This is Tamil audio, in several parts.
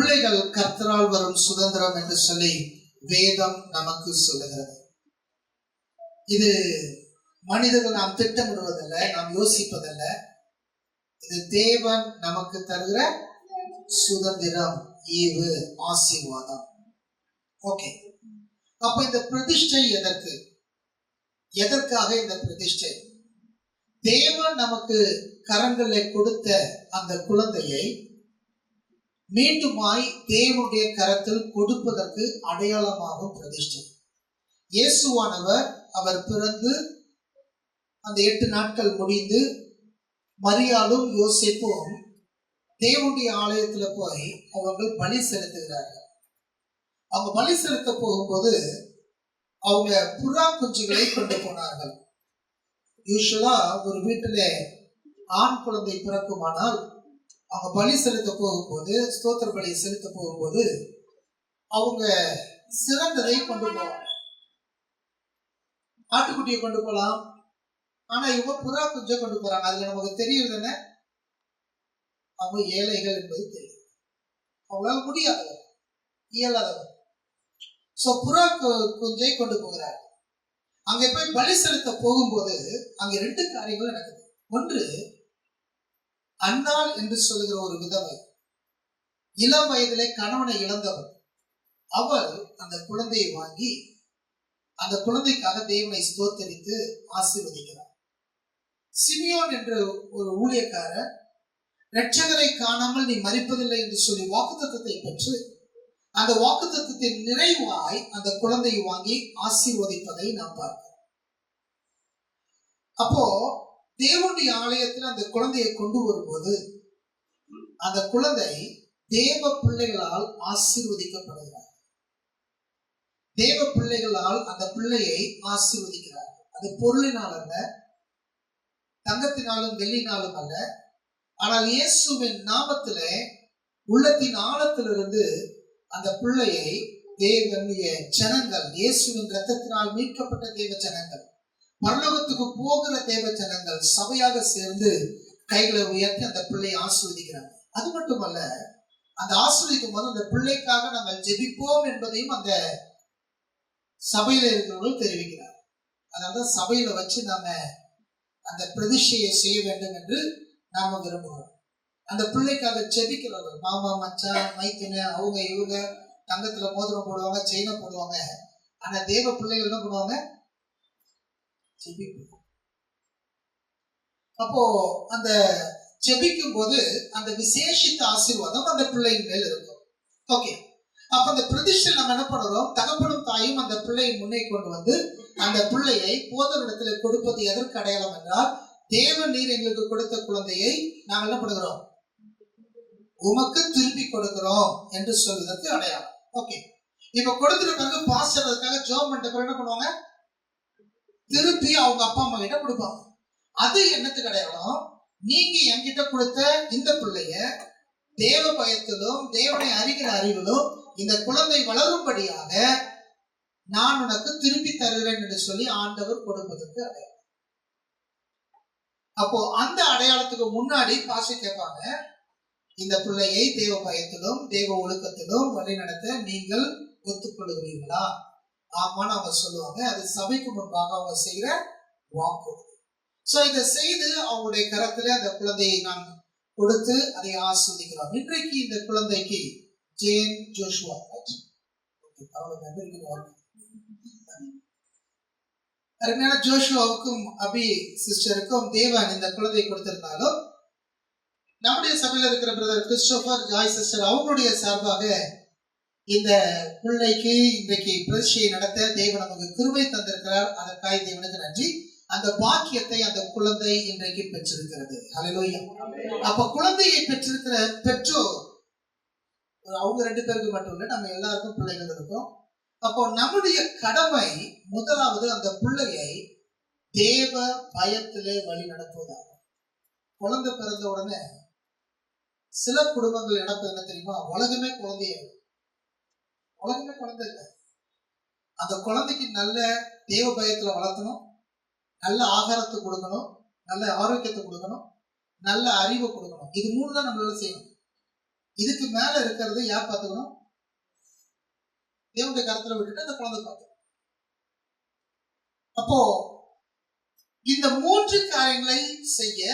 பிள்ளைகள் கர்த்தரால் வரும் சுதந்திரம் என்று சொல்லி வேதம் நமக்கு சொல்லுகிறது. இது மனிதர்கள் நாம் திட்டமிடுவதல்ல, நாம் யோசிப்பதல்ல. இது தேவன் நமக்கு தருகிற சுதந்திரம், ஈவு, ஆசீர்வாதம். ஓகே, அப்ப இந்த பிரதிஷ்டை எதற்காக இந்த பிரதிஷ்டை? தேவன் நமக்கு கரங்களில் கொடுத்த அந்த குழந்தையை மீண்டுமாய் தேவனுடைய கரத்தில் கொடுப்பதற்கு அடையாளமாகும் பிரதிஷ்டை. இயேசுவானவர் அவர் பிறந்து அந்த 8 நாட்கள் முடிந்து மரியாளும் யோசேப்பும் தேவனுடைய ஆலயத்துல போய் அவர்கள் பலி செலுத்துகிறார்கள். அவங்க பலி செலுத்த போகும்போது அவங்க புறா குஞ்சுகளை கொண்டு போனார்கள். யூசுவலா ஒரு வீட்டில ஆண் குழந்தை பிறக்குமானால் அவங்க பலி செலுத்த போகும்போது, ஸ்தோத்திர பலி செலுத்த போகும்போது அவங்க சிறந்ததை கொண்டு போவாங்க. ஆட்டுக்குட்டியை கொண்டு போகலாம், ஆனா இவங்க புறா குஞ்சை கொண்டு போறாங்க. அதுல நமக்கு தெரியுது என்ன, அவங்க ஏழைகள் என்பது தெரியும். அவங்களால முடியாதவர், இயலாதவர். சோ புறா குஞ்சை கொண்டு போகிறார். அங்க போய் பலி செலுத்த போகும்போது அங்க 2 காரியங்கள் நடக்குது. ஒன்று, அன்னாள் என்று சொல்லுகிற ஒரு விதவை, இளம் வயதிலே கணவனை இழந்தவர், அவள் அந்த குழந்தையை வாங்கி அந்த குழந்தைக்காக தேவனை ஸ்தோத்தரித்து ஆசீர்வதிக்கிறார். சிமியோன் என்ற ஒரு ஊழியக்காரர் இரட்சகரை காணாமல் நீ மரிப்பதில்லை என்று சொல்லி வாக்குத்தத்தத்தை பெற்று அந்த வாக்குத்தத்தத்தின் நிறைவாய் அந்த குழந்தையை வாங்கி ஆசீர்வதிப்பதை நாம் பார்க்கிறோம். அப்போ தேவனுடைய ஆலயத்தில் அந்த குழந்தையை கொண்டு வரும்போது அந்த குழந்தை தேவ பிள்ளைகளால் ஆசீர்வதிக்கப்படுகிறார். தேவ பிள்ளைகளால் அந்த பிள்ளையை ஆசீர்வதிக்கிறார். அது பொருளினால் அல்ல, தங்கத்தினாலும் வெள்ளினாலும் அல்ல, ஆனால் இயேசுவின் நாமத்திலே உள்ளத்தின் ஆழத்திலிருந்து அந்த பிள்ளையை தேவனுடைய ஜனங்கள், இயேசுவின் இரத்தத்தினால் மீட்கப்பட்ட தேவ ஜனங்கள், பரலோகத்துக்கு போகிற தேவ ஜனங்கள் சபையாக சேர்ந்து கைகளை உயர்த்தி அந்த பிள்ளையை ஆசீர்வதிக்கிறாங்க. அது மட்டுமல்ல, அந்த ஆசீர்வதிக்கும் போது அந்த பிள்ளைக்காக நாங்கள் ஜெபிப்போம் என்பதையும் அந்த சபையில இருக்கிறவர்கள் தெரிவிக்கிறார். அதாவது சபையில வச்சு நாம அந்த பிரதிஷ்டையை செய்ய வேண்டும் என்று நாம விரும்புகிறோம். அந்த பிள்ளைக்காக ஜெபிக்கிறவர்கள், மாமா, மச்சான், மைத்துன, அவங்க இவங்க தங்கத்துல மோதிரம் போடுவாங்க, செயினை போடுவாங்க. ஆனா தேவ பிள்ளைகள் என்ன பண்ணுவாங்க? ஜெபிப்பாங்க. அப்போ அந்த ஜெபிக்கும் போது அந்த விசேஷித்த ஆசீர்வாதம் அந்த பிள்ளையின் மேல் இருக்கும். ஓகே, அப்ப அந்த பிரதிஷ்டை நம்ம என்ன பண்ணுறோம்? தகப்பனும் தாயும் அந்த பிள்ளையை முன்னே கொண்டு வந்து அந்த பிள்ளையை போதரிடத்துல கொடுப்பது எதற்கு அடையாளம் என்றால், தேவன் நீர் எங்களுக்கு கொடுத்த குழந்தையை நாங்கள் என்ன பண்ணுகிறோம்? உமக்கு திருப்பி கொடுக்கிறோம் என்று சொல்வதற்கு அடையாளம். ஓகே, இப்ப கொடுத்துட்ட பிறகு பாஸ்டர் அதுக்காக ஜெபம் பண்ணிட்ட பிறகு என்ன பண்ணுவாங்க? திருப்பி அவங்க அப்பா அம்மா கிட்ட கொடுப்பாங்க. அது என்னத்துக்கு அடையாளம்? நீங்க என்கிட்ட கொடுத்த இந்த பிள்ளைய தேவ பயத்திலும் தேவனை அறிகிற அறிவிலும் இந்த குழந்தை வளரும்படியாக நான் உனக்கு திருப்பி தருகிறேன் என்று சொல்லி ஆண்டவர் கொடுப்பதற்கு அடையாளம். அப்போ அந்த அடையாளத்துக்கு முன்னாடி பாச கேட்பாங்க, இந்த பிள்ளையை தேவ பயத்திலும் தேவ ஒழுக்கத்திலும் வழிநடத்த நீங்கள் ஒத்துக்கொள்கிறீர்களா? ஆமான்னு அவங்க சொல்லுவாங்க. அது சபைக்கு முன்பாக அவங்க செய்கிற வாக்குறுதி. சோ இதை செய்து அவங்களுடைய கரத்துல அந்த குழந்தையை நாம் கொடுத்து அதை ஆஸ்வதிக்கிறோம். இன்றைக்கு இந்த குழந்தைக்கு ஜேன் ஜோஷுவா, அருமையான ஜோஷுவாவுக்கும் அபி சிஸ்டருக்கும் தேவன் இந்த குழந்தையை கொடுத்திருந்தாலும், நம்முடைய சபையில் இருக்கிற பிரதர் கிறிஸ்டோபர், ஜாய் சிஸ்டர் அவங்களுடைய சார்பாக இந்த பிள்ளைக்கு இன்றைக்கு பிரதிஷ்டையை நடத்த தேவன் நமக்கு கிருபை தந்திருக்கிறார். அதற்காக தேவனுக்கு நன்றி. அந்த பாக்கியத்தை அந்த குழந்தை இன்றைக்கு பெற்றிருக்கிறது. ஹல்லேலூயா. அப்ப குழந்தையை பெற்றிருக்கிற பெற்றோர் அவங்க 2 பேருக்கு மட்டும் இல்லை, நம்ம எல்லாருக்கும் பிள்ளைகள் இருக்கும். அப்போ நம்முடைய கடமை முதலாவது அந்த பிள்ளையை தேவ பயத்திலே வழி நடத்துவதாகும். குழந்தை பிறந்த உடனே சில குடும்பங்கள் நடப்பது என்ன தெரியுமா? உலகமே குழந்தைய, உலகமே குழந்தை இல்லை. அந்த குழந்தைக்கு நல்ல தேவ பயத்துல வளர்த்தணும், நல்ல ஆகாரத்தை கொடுக்கணும், நல்ல ஆரோக்கியத்தை கொடுக்கணும், நல்ல அறிவை கொடுக்கணும். இது 3 தான் நம்மளால செய்யணும். இதுக்கு மேல இருக்கிறது யார் பார்த்துக்கணும்? தேவனுடைய கருத்துல விட்டுட்டு அந்த குழந்தை பார்த்துக்கணும். அப்போ இந்த 3 காரியங்களை செய்ய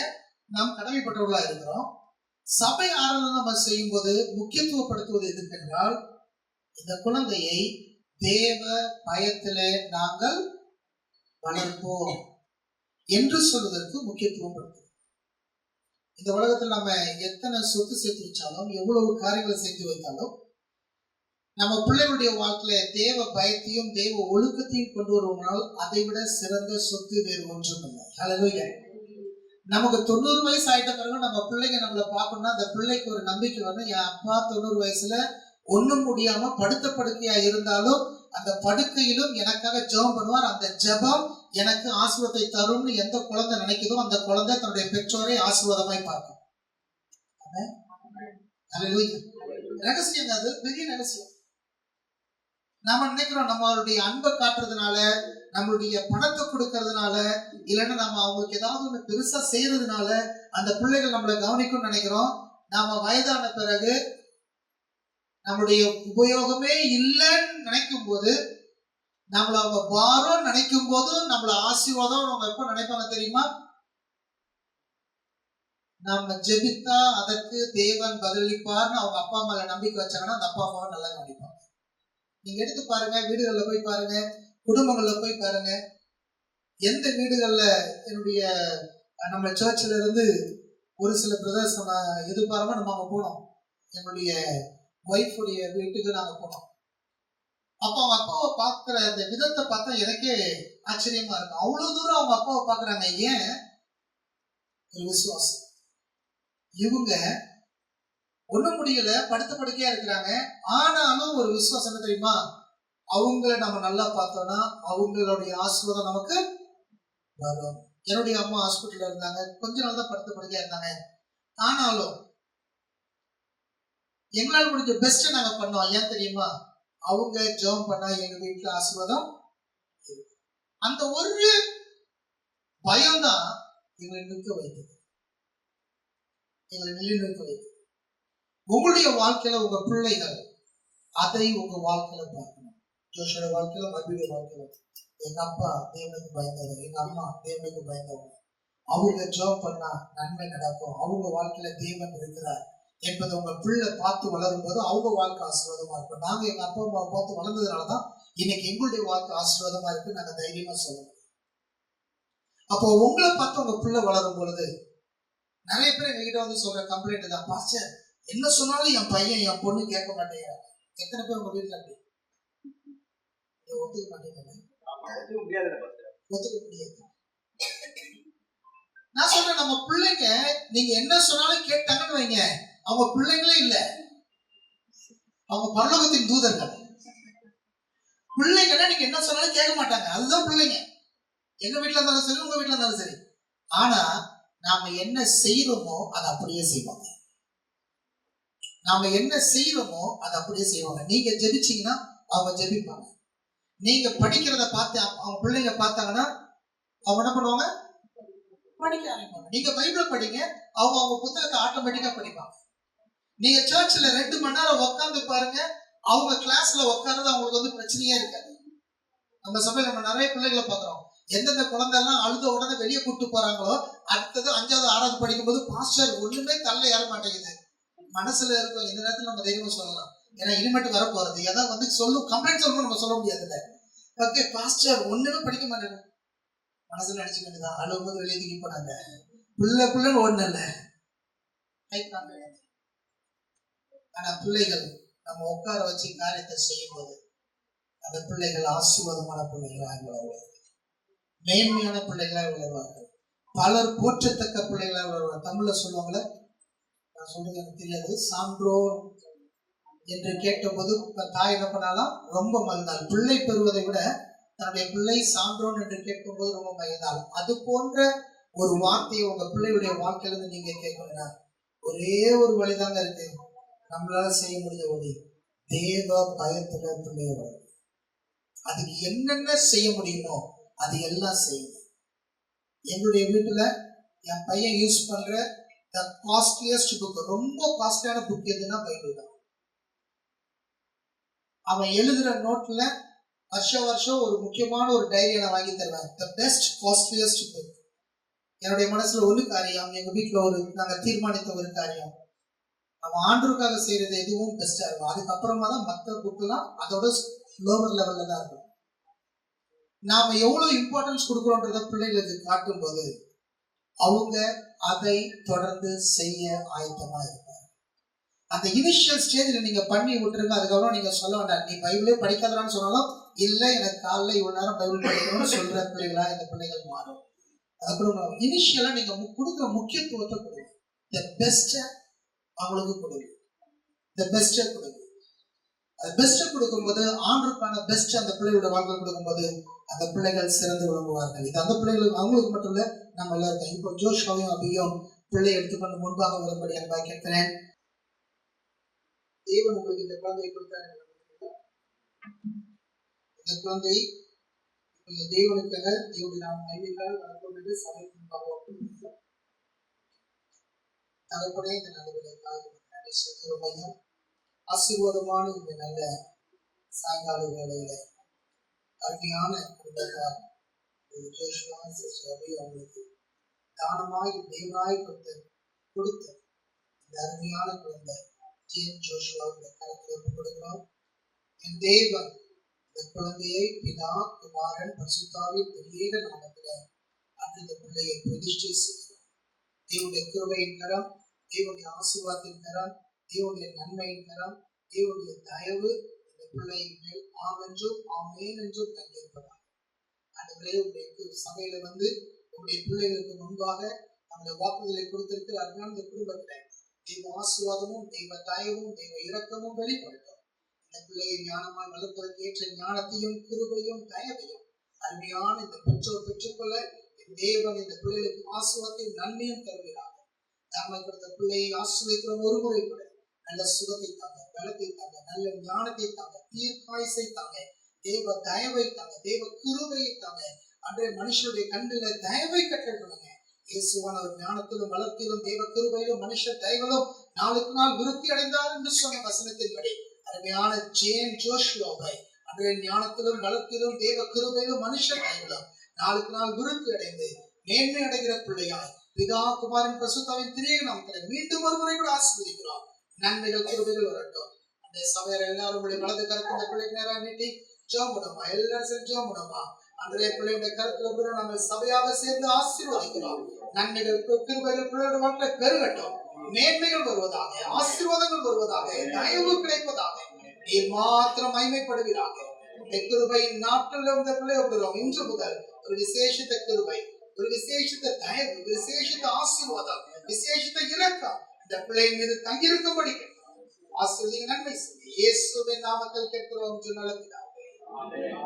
நாம் கடமைப்பட்டவர்களா இருக்கிறோம். சபை ஆராதனை நம்ம செய்யும் போது முக்கியத்துவப்படுத்துவது எதுக்கென்றால், இந்த குழந்தையை தேவ பயத்திலே நாங்கள் வளர்ப்போம் என்று சொல்வதற்கு முக்கியத்துவம் படுத்தும். இந்த உலகத்தில் நம்ம எத்தனை சொத்து சேர்த்து வச்சாலும், எவ்வளவு காரியங்களை செஞ்சு வைத்தாலும், நம்ம பிள்ளைகளுடைய வாழ்க்கையில தேவ பயத்தையும் தேவ ஒழுக்கத்தையும் கொண்டு வருவதால் அதை விட சிறந்த சொத்து வேறு ஒன்றும் இல்லை. ஹல்லேலூயா. நமக்கு 90 வயசு ஆயிட்ட பிறகு நம்ம பிள்ளைங்க நம்மளை பார்க்கணும்னா அந்த பிள்ளைக்கு ஒரு நம்பிக்கை வரணும். என் அப்பா 90 வயசுல ஒண்ணும் முடியாம படுத்த படுக்கையா இருந்தாலும் அந்த படுக்கையிலும் எனக்காக ஜெபம் பண்ணுவார். அந்த ஜெபம் எனக்கு ஆசீர்வாதத்தை தரும்னு எந்த குழந்தை நினைக்குதோ அந்த குழந்தை தன்னுடைய பெற்றோரை ஆசீர்வாதமாய் பார்க்கும். ரகசியம், அது பெரிய ரகசியம். நாம நினைக்கிறோம் நம்மளுடைய அன்பை காட்டுறதுனால, நம்மளுடைய பணத்தை கொடுக்கறதுனால, இல்லைன்னா நம்ம அவங்களுக்கு ஏதாவது ஒண்ணு பெருசா செய்யறதுனால அந்த பிள்ளைகள் நம்மளை கவனிக்கும் நினைக்கிறோம். நாம வயதான பிறகு நம்மளுடைய உபயோகமே இல்லைன்னு நினைக்கும் போது, நம்மள அவங்க பாரம் நினைக்கும் போது நம்மள ஆசீர்வாதம் அவங்க எப்ப நினைப்பாங்க தெரியுமா? நம்ம ஜெபித்தா அதற்கு தேவன் பதிலளிப்பார்னு அவங்க அப்பா அம்மால நம்பிக்கை வச்சாங்கன்னா அந்த அப்பா அம்மாவை நல்லா கவனிப்பாங்க. நீங்க எடுத்து பாருங்க, வீடுகள்ல போய் பாருங்க, குடும்பங்கள்ல போய் பாருங்க. எந்த வீடுகள்ல என்னுடைய நம்ம சர்ச்சில் இருந்து ஒரு சில பிரதர்ஸ் நம்ம எதிர்பாராம நம்ம அங்க போனோம். என்னுடைய ஒய்ஃபுடைய வீட்டுக்கு நாங்க போனோம். அப்போ அவங்க அப்பாவை பார்க்குற அந்த விதத்தை பார்த்தா எனக்கே ஆச்சரியமா இருக்கும். அவ்வளவு தூரம் அவங்க அப்பாவை பார்க்குறாங்க. ஏன்? ஒரு விசுவாசம். இவங்க ஒண்ணும் முடியல, படுத்த படுக்கையா இருக்கிறாங்க. ஆனாலும் ஒரு விசுவாசம் என்ன தெரியுமா? அவங்கள நம்ம நல்லா பார்த்தோம்னா அவங்களுடைய ஆசீர்வாதம் நமக்கு வரும். என்னுடைய அம்மா ஹாஸ்பிட்டல்ல இருந்தாங்க, கொஞ்ச நாள் தான் படுத்த படுக்கையா இருந்தாங்க. ஆனாலும் எங்களால் முடிஞ்ச பெஸ்ட் நாங்க பண்ணோம். ஏன் தெரியுமா? அவங்க ஜெபம் பண்ணா எங்க வீட்டுல ஆசீர்வாதம். அந்த ஒரு பயம் தான் எங்களை நிற்க வைத்தது, எங்களை நிலைநிற்க வைத்தது. உங்களுடைய வாழ்க்கையில உங்க பிள்ளைகள் அதை உங்க வாழ்க்கையில பார்க்கணும். ஜோஷோட வாழ்க்கையில, மறுபடியும் வாழ்க்கையில எங்க அப்பா தேவனுக்கு பயந்தவர், எங்க அம்மா தேவனுக்கு பயந்தவங்க, அவங்க ஜெபம் பண்ணா நன்மை நடக்கும், அவங்க வாழ்க்கையில தேவன் இருக்கிறார் என்பதை உங்க பிள்ளை பார்த்து வளரும் போது அவங்க வாழ்க்கை ஆசீர்வாதமா இருக்கும். நாங்க எங்க அப்பா அம்மாவை பார்த்து வளர்ந்ததுனாலதான் இன்னைக்கு எங்களுடைய வாழ்க்கை ஆசீர்வாதமா இருக்கு நாங்க தைரியமா சொல்லணும். அப்போ உங்களை பார்த்து உங்க பிள்ளை வளரும் பொழுது நிறைய பேர் எங்ககிட்ட வந்து சொல்ற கம்ப்ளைண்ட் தான், பாஸ்டர் என்ன சொன்னாலும் என் பையன் என் பொண்ணு கேட்க மாட்டேங்கிறாங்க. எத்தனை பேர் உங்க வீட்டுல அப்படி ஒத்துக்க மாட்டேங்கிறாங்க? ஒத்துக்க முடியாது. நான் சொல்றேன், நம்ம பிள்ளைங்க நீங்க என்ன சொன்னாலும் கேட்டாங்கன்னு வைங்க, அவங்க பிள்ளைங்களே இல்ல, அவங்க பரலோகத்தின் தூதர்கள். பிள்ளைங்கன்னா நீங்க என்ன சொன்னாலும் கேட்க மாட்டாங்க, அதுதான் பிள்ளைங்க. எங்க வீட்டுல இருந்தாலும் சரி, உங்க வீட்டுல இருந்தாலும் சரி. ஆனா நாம என்ன செய்யறோமோ அதை அப்படியே செய்வாங்க. நாம என்ன செய்யறோமோ அதை அப்படியே செய்வாங்க. நீங்க ஜெபிச்சீங்கன்னா அவங்க ஜெபிப்பாங்க. நீங்க படிக்கிறத பார்த்து அவங்க பிள்ளைங்க பார்த்தாங்கன்னா அவங்க என்ன பண்ணுவாங்க? படிக்க ஆரம்பிப்பாங்க. நீங்க பைபிள் படிங்க, அவங்க அவங்க புத்தகத்தை ஆட்டோமேட்டிக்கா படிப்பாங்க. நீங்க சர்ச்சில் 2 மணி நேரம் உட்காந்து பாருங்க, அவங்க கிளாஸ்ல உட்கார்றது அவங்களுக்கு வந்து பிரச்சனையே இருக்காது. நம்ம சபையில நம்ம நிறைய பிள்ளைகளை பார்க்கிறோம். எந்தெந்த குழந்தை எல்லாம் அழுத உடனே வெளியே கூட்டு போறாங்களோ, அடுத்தது 5வது 6வது படிக்கும் போது பாஸ்டர் ஒண்ணுமே தள்ள ஏற மாட்டேங்குது. மனசுல இருக்கும், இந்த நேரத்துல நம்ம தைரியமா சொல்லலாம், ஏன்னா இனிமேட்டு வர போறது ஏதாவது வந்து சொல்லும், கம்ப்ளைண்ட் சொல்லணும், நம்ம சொல்ல முடியாதுல்ல. ஓகே பாஸ்டர் ஒண்ணுமே படிக்க மாட்டேங்க, மனசுல நினைச்சு வேண்டியதான், அழுகும்போது வெளியே தூக்கி போனாங்க, பிள்ளைன்னு ஒண்ணு இல்ல. ஆனா பிள்ளைகள் நம்ம உட்கார வச்சு காரியத்தை செய்யும் போது அந்த பிள்ளைகள் ஆசீர்வாதமான பிள்ளைகளாக வளருவார்கள், மேன்மையான பிள்ளைகளாக வளருவார்கள், பலர் போற்றத்தக்க பிள்ளைகளாக வளருவார்கள். தமிழ்ல சொல்லுவாங்களே, நான் சொல்றது எனக்கு தெரியாது, சான்றோர் என்று கேட்டபோது தாய் என்ன பண்ணாலும் ரொம்ப மகிழ்ந்தாள். பிள்ளை பெறுவதை விட தன்னுடைய பிள்ளை சான்றோன் என்று கேட்கும் போது ரொம்ப மகிழ்ந்தாள். அது போன்ற ஒரு வார்த்தையை உங்க பிள்ளையுடைய வாழ்க்கையில இருந்து நீங்க கேட்கணும்னா ஒரே ஒரு வழிதாங்க இருக்கு, நம்மளால செய்ய முடிஞ்ச வழி, தேவ பயத்துல பிள்ளைய வளர்க்கும். அதுக்கு என்னென்ன செய்ய முடியுமோ அது எல்லாம் செய்யுங்க. என்னுடைய வீட்டுல என் பையன் யூஸ் பண்ற the costliest book, ரொம்ப காஸ்ட்லியான புக் எதுன்னா பைபிள் தான். அவன் எழுதுற நோட்ல வருஷம் ஒரு முக்கியமான ஒரு டைரியை நான் வாங்கி தருவேன். the best costliest book. என்னுடைய மனசுல ஒரு காரியம், எங்க வீட்டுல நாங்க தீர்மானித்த ஒரு காரியம், நம்ம ஆண்டவருக்காக செய்யறது எதுவும் பெஸ்டா இருக்கும். அதுக்கப்புறமா தான் மற்ற புக்கெல்லாம் அதோட லோவர் லெவல்ல தான் இருக்கும். நாம எவ்வளவு இம்பார்ட்டன்ஸ் கொடுக்குறோன்றத பிள்ளைகளுக்கு காட்டும் போது அவங்க அதை தொடர்ந்து செய்ய ஆயத்தமா இருப்பாங்க. அந்த இனிஷியல் ஸ்டேஜ்ல நீங்க பண்ணி விட்டுருங்க. அதுக்கப்புறம் நீங்க சொல்ல வேண்டாம், நீ பைபிளே படிக்காதான்னு சொன்னாலும் இல்ல எனக்கு காலைல இவ்வளவு நேரம் பைபிள் படிக்கணும்னு சொல்ற பிள்ளைகளா இந்த பிள்ளைகள் மாறும். அதுக்கப்புறம் இனிஷியலா நீங்க கொடுக்குற முக்கியத்துவத்தை கொடுங்க. த பெஸ்ட அவங்களுக்கு கொடுங்க. த பெஸ்ட கொடுங்க. அது பெஸ்ட கொடுக்கும்போது ஆண்டருக்கான பெஸ்ட் அந்த பிள்ளைகளோட வாழ்க்கை கொடுக்கும்போது அந்த பிள்ளைகள் சிறந்து விளங்குவார்கள். இது அந்த பிள்ளைகளுக்கு அவங்களுக்கு மட்டும் இல்ல, நம்ம எல்லாருக்கும். இப்போ ஜோஷாவையும் அபியும் பிள்ளை எடுத்துக்கொண்டு முன்பாக வரும்படி அன்பா கேட்கிறேன். தேவன் உங்களுக்கு இந்த குழந்தையை கொடுத்தாரு. இந்த குழந்தை தேவனுக்காக தேவனுடைய நாம் மகிமைக்காக வளர்க்கும் என்று சபை முன்பாக தகப்பனே இந்த நல்ல மையம் ஆசீர்வாதமான இந்த நல்ல சாயங்கால வேலையில அருமையான குடும்பத்தார் அவங்களுக்கு தானமாய் தேவனாய் கொடுத்த இந்த அருமையான குழந்தை ஜேன் ஜோஷுவா இந்த கருத்தில் ஒப்புக் கொடுக்கிறோம். என் தேவன் இந்த குழந்தையை பிதா குமாரன் பரிசுத்தாவின் பெரிய நாமத்தில அன்று இந்த பிள்ளையை பிரதிஷ்டை செய்கிறோம். தேவனுடைய கிருபையின் கரம், தேவனுடைய ஆசீர்வாதத்தின் கரம், தேவனுடைய நன்மையின் கரம், தேவனுடைய தயவு இந்த பிள்ளையின் மேல் ஆமென்றும் ஆமேன் என்றும் தங்கியிருப்பதாக. ஆண்டவரே, உங்களுடைய சபையில உங்களுடைய பிள்ளைகளுக்கு முன்பாக நம்முடைய வாக்குறுதிகளை கொடுத்திருக்கிற அருமையான இந்த குடும்பத்தில தெய்வ ஆசீர்வாதமும் தெய்வ தயவும் தெய்வ இரக்கமும் வெளிப்படுத்தும். இந்த பிள்ளையை ஞானமாய் வளர்ப்பதற்கு ஏற்ற ஞானத்தையும் கிருபையும் தயவையும் அருமையான இந்த பெற்றோர் பெற்றுக்கொள்ள தேவன் இந்த பிள்ளைகளுக்கு ஆசீர்வாதத்தையும் நன்மையும் தருகிறார். தாமை கொடுத்த பிள்ளையை ஆசீர்வதிக்கிற ஒரு முறை கூட நல்ல சுகத்தை தாங்க, பலத்தை தாங்க, நல்ல ஞானத்தை தாங்க, தீர்க்காயசை தாங்க, தேவ தயவை தாங்க, தேவ கிருபையை தாங்க. அன்றைய மனுஷனுடைய கண்ணில தயவை கட்டப்படுங்க. இயேசுவான ஒரு ஞானத்திலும் வளர்த்திலும் தேவ கிருபையிலும் மனுஷ தயவிலும் நாளுக்கு நாள் விருத்தி அடைந்தார் என்று சொன்ன வசனத்தின்படி அருமையான ஜேன் ஜோஷுவாவை அன்றைய ஞானத்திலும் வளர்த்திலும் தேவ கிருபையிலும் மனுஷ தயவிலும் நாளுக்கு நாள் விருத்தி அடைந்து மேன்மை அடைகிற பிள்ளையாய் பிதா குமாரன் பரிசுத்தாவின் திரிய நாமத்தில் மீண்டும் ஒரு முறை கூட ஆசீர்வதிக்கிறோம். நன்மைகள் கிருபைகள் வரட்டும். அந்த சபையர் எல்லாரும் வலது கருத்து பிள்ளைக்கு நேரம் நீட்டி ஜோமுடமா எல்லாரும் சேர்ந்து ஜோமுடமா அன்றைய பிள்ளையுடைய கருத்துல நம்ம சபையாக சேர்ந்து ஆசீர்வதிக்கிறோம். நன்மைகள் கிருபைகள் பிள்ளையோட வாழ்க்கை பெருகட்டும். மேன்மைகள் வருவதாக, ஆசீர்வாதங்கள் வருவதாக, தயவு கிடைப்பதாக. நீ மாத்திரம் மகிமைப்படுகிறாங்க. இந்த கிருபையின் நாட்கள்ல இந்த பிள்ளை விடுறோம். இன்று முதல் ஒரு விசேஷித்த கிருபை, ஒரு விசேஷித்த தயவு, விசேஷித்த ஆசீர்வாதம், விசேஷித்த இரக்கம் இந்த பிள்ளையின் மீது தங்கியிருக்கும்படி ஆசீர்வதிங்க. நன்மை இயேசுவின் நாமத்தில் கேட்கிறோம். நல்ல பிதாவே. ஆமென்.